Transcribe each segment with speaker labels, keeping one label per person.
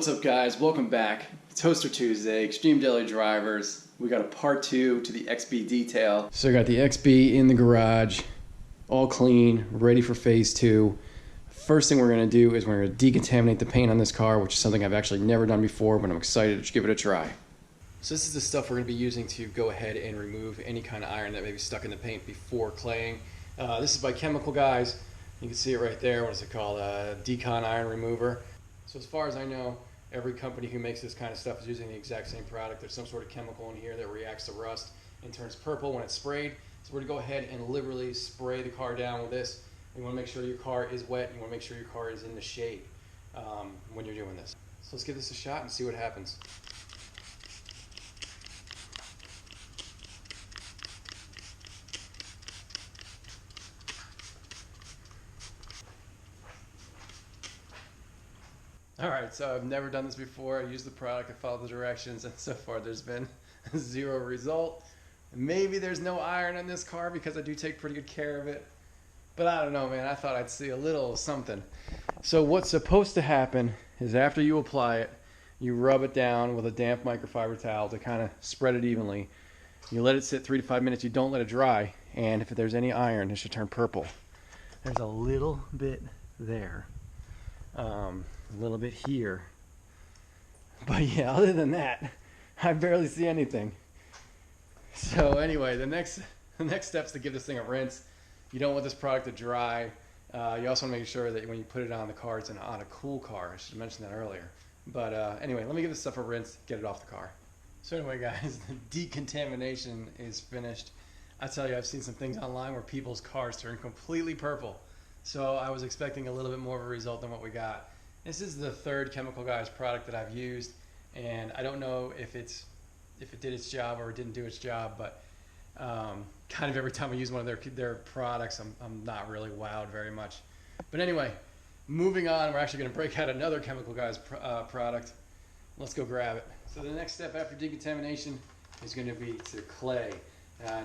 Speaker 1: What's up, guys? Welcome back. Toaster Tuesday, Extreme Daily Drivers. We got a part 2 to the XB detail. So I got the XB in the garage, all clean, ready for phase 2. First thing we're going to do is we're going to decontaminate the paint on this car, which is something I've actually never done before, but I'm excited to give it a try. So this is the stuff we're going to be using to go ahead and remove any kind of iron that may be stuck in the paint before claying. This is by Chemical Guys. You can see it right there. What is it called? Decon iron remover. So as far as I know, every company who makes this kind of stuff is using the exact same product. There's some sort of chemical in here that reacts to rust and turns purple when it's sprayed. So we're going to go ahead and liberally spray the car down with this. You want to make sure your car is wet. You want to make sure your car is in the shade when you're doing this. So let's give this a shot and see what happens. Alright, so I've never done this before. I used the product, I followed the directions, and so far there's been zero result. Maybe there's no iron in this car because I do take pretty good care of it. But I don't know, man. I thought I'd see a little something. So what's supposed to happen is after you apply it, you rub it down with a damp microfiber towel to kind of spread it evenly. You let it sit 3 to 5 minutes. You don't let it dry. And if there's any iron, it should turn purple. There's a little bit there. A little bit here, but yeah, other than that I barely see anything. So anyway, the next step's to give this thing a rinse. You don't want this product to dry. You also want to make sure that when you put it on the car, it's on a cool car. I should have mentioned that earlier. But anyway, let me give this stuff a rinse, get it off the car. So anyway, guys, the decontamination is finished. I tell you, I've seen some things online where people's cars turn completely purple. So I was expecting a little bit more of a result than what we got. This is the third Chemical Guys product that I've used, and I don't know if it did its job or it didn't do its job, but kind of every time I use one of their products, I'm not really wowed very much. But anyway, moving on, we're actually going to break out another Chemical Guys product. Let's go grab it. So the next step after decontamination is going to be to clay.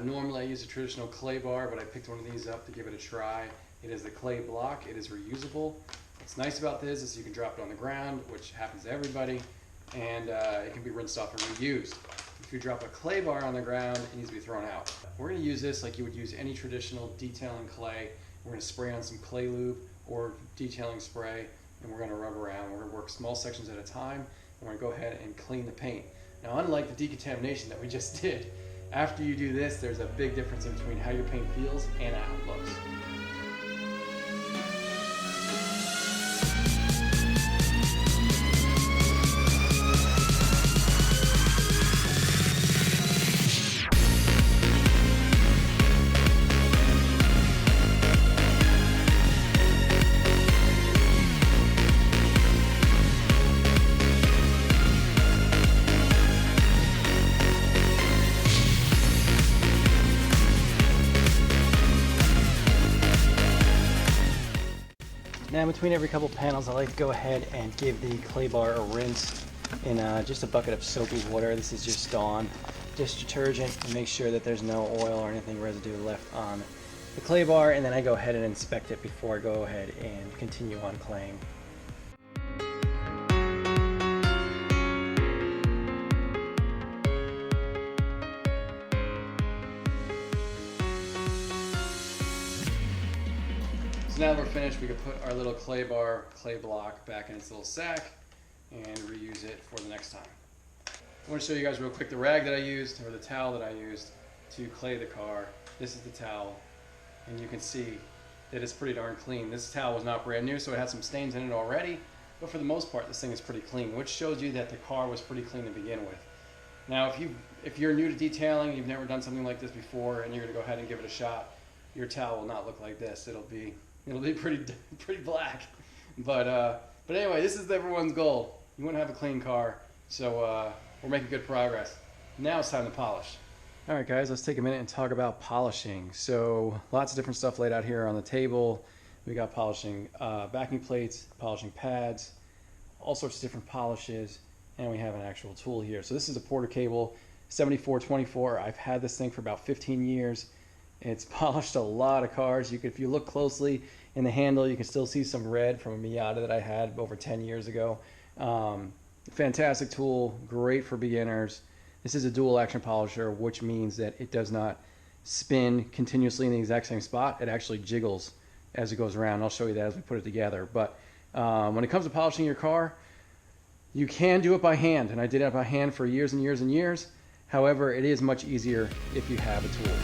Speaker 1: Normally I use a traditional clay bar, but I picked one of these up to give it a try. It is the clay block. It is reusable. What's nice about this is you can drop it on the ground, which happens to everybody, and it can be rinsed off and reused. If you drop a clay bar on the ground, it needs to be thrown out. We're going to use this like you would use any traditional detailing clay. We're going to spray on some clay lube or detailing spray, and we're going to rub around. We're going to work small sections at a time, and we're going to go ahead and clean the paint. Now, unlike the decontamination that we just did, after you do this, there's a big difference in between how your paint feels and how it looks. Now, between every couple panels, I like to go ahead and give the clay bar a rinse in just a bucket of soapy water. This is just Dawn dish detergent, and make sure that there's no oil or anything residue left on the clay bar, and then I go ahead and inspect it before I go ahead and continue on claying. So now that we're finished, we can put our little clay block back in its little sack and reuse it for the next time. I want to show you guys real quick the rag that I used, or the towel that I used to clay the car. This is the towel, and you can see that it's pretty darn clean. This towel was not brand new, so it had some stains in it already, but for the most part, this thing is pretty clean, which shows you that the car was pretty clean to begin with. Now, if you're new to detailing, you've never done something like this before, and you're going to go ahead and give it a shot, your towel will not look like this. It'll be pretty black. But anyway, this is everyone's goal. You want to have a clean car, so we're making good progress. Now it's time to polish. All right, guys, let's take a minute and talk about polishing. So lots of different stuff laid out here on the table. We got polishing backing plates, polishing pads, all sorts of different polishes, and we have an actual tool here. So this is a Porter cable, 7424. I've had this thing for about 15 years. It's polished a lot of cars. If you look closely in the handle, you can still see some red from a Miata that I had over 10 years ago. Fantastic tool, great for beginners. This is a dual action polisher, which means that it does not spin continuously in the exact same spot. It actually jiggles as it goes around. I'll show you that as we put it together. But when it comes to polishing your car, you can do it by hand, and I did it by hand for years and years and years. However, it is much easier if you have a tool.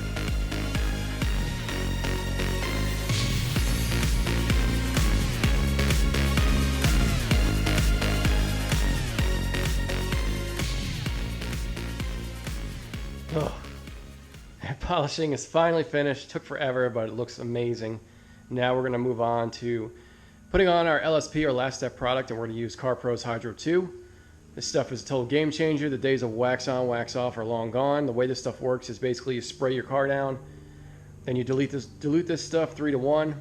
Speaker 1: Oh, polishing is finally finished. Took forever, but it looks amazing. Now we're going to move on to putting on our LSP, our last step product, and we're going to use CarPro's Hydro 2. This stuff is a total game changer. The days of wax on, wax off are long gone. The way this stuff works is basically you spray your car down, then you dilute this stuff 3 to 1,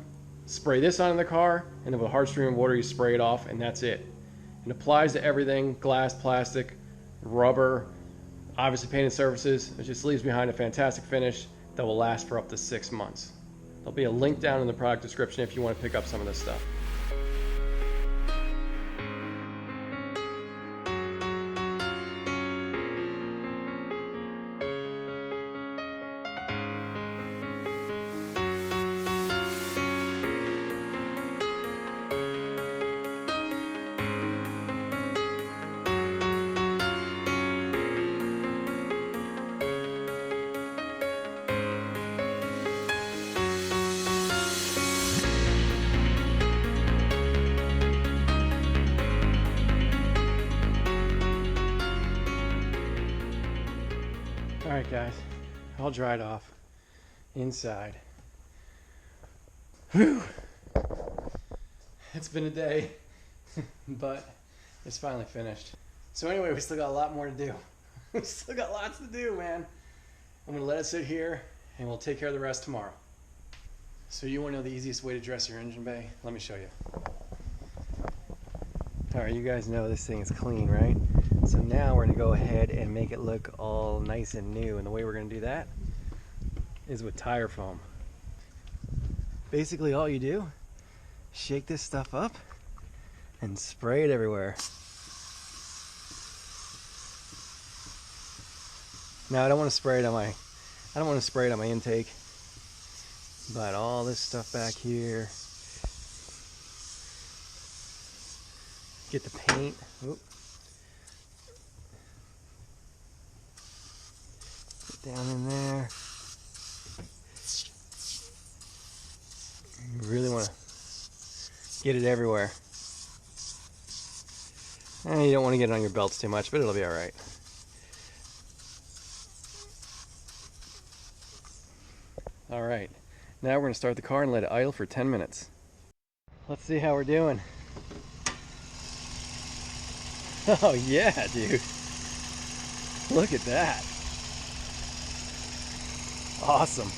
Speaker 1: spray this on the car, and then with a hard stream of water you spray it off, and that's it. It applies to everything: glass, plastic, rubber, obviously painted surfaces. It just leaves behind a fantastic finish that will last for up to 6 months. There'll be a link down in the product description if you want to pick up some of this stuff. Alright guys, all dried off inside. Whew. It's been a day, but it's finally finished. So anyway, we still got a lot more to do. We still got lots to do, man. I'm gonna let it sit here and we'll take care of the rest tomorrow. So you wanna know the easiest way to dress your engine bay? Let me show you. Alright, you guys know this thing is clean, right? So now we're going to go ahead and make it look all nice and new, and the way we're going to do that is with tire foam. Basically all you do, shake this stuff up and spray it everywhere. Now I don't want to spray it on my intake, but all this stuff back here. Get the paint. Oop. Get down in there. You really want to get it everywhere. And you don't want to get it on your belts too much, but it'll be alright. Alright, now we're going to start the car and let it idle for 10 minutes. Let's see how we're doing. Oh yeah, dude. Look at that. Awesome.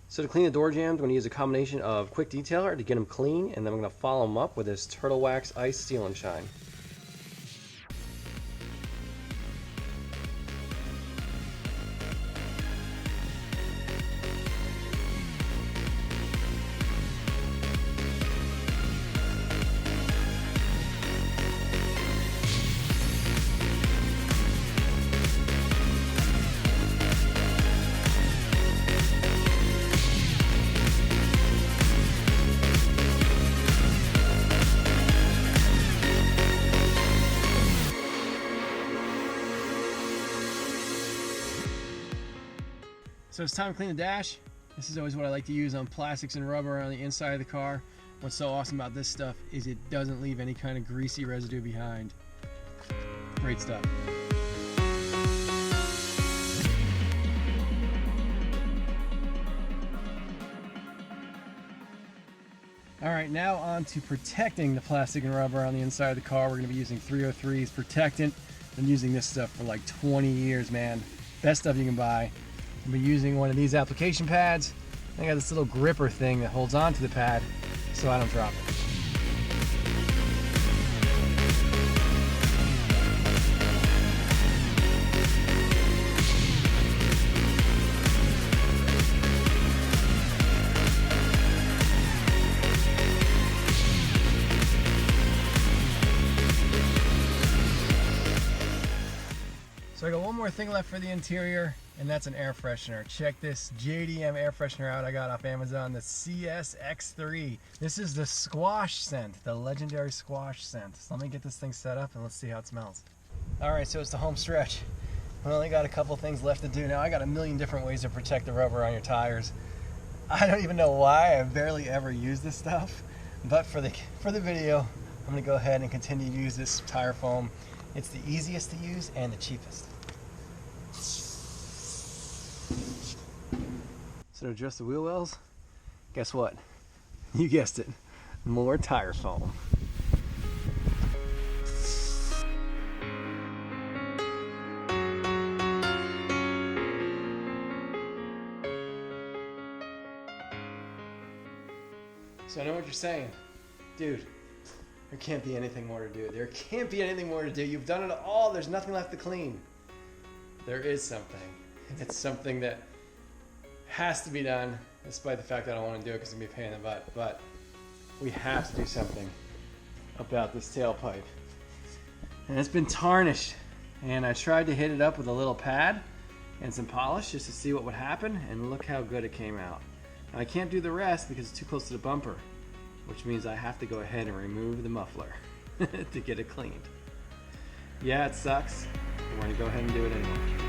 Speaker 1: So to clean the door jambs, I'm going to use a combination of quick detailer to get them clean, and then I'm going to follow them up with this Turtle Wax Ice Seal and Shine. So it's time to clean the dash. This is always what I like to use on plastics and rubber on the inside of the car. What's so awesome about this stuff is it doesn't leave any kind of greasy residue behind. Great stuff. All right, now on to protecting the plastic and rubber on the inside of the car. We're gonna be using 303's protectant. Been using this stuff for like 20 years, man. Best stuff you can buy. I'll be using one of these application pads. I got this little gripper thing that holds onto the pad so I don't drop it. more thing left for the interior, and that's an air freshener. Check this JDM air freshener out I got off Amazon, the CSX3. This is the squash scent, the legendary squash scent. So let me get this thing set up and let's see how it smells. Alright, so it's the home stretch. We only got a couple things left to do. Now I got a million different ways to protect the rubber on your tires. I don't even know why. I barely ever use this stuff, but for the video, I'm going to go ahead and continue to use this tire foam. It's the easiest to use and the cheapest. So to adjust the wheel wells, guess what? You guessed it, more tire foam. So I know what you're saying. Dude, there can't be anything more to do. There can't be anything more to do. You've done it all. There's nothing left to clean. There is something. And it's something that has to be done, despite the fact that I don't want to do it because it's going to be a pain in the butt. But we have to do something about this tailpipe. And it's been tarnished. And I tried to hit it up with a little pad and some polish just to see what would happen. And look how good it came out. Now, I can't do the rest because it's too close to the bumper, which means I have to go ahead and remove the muffler to get it cleaned. Yeah, it sucks, but we're going to go ahead and do it anyway.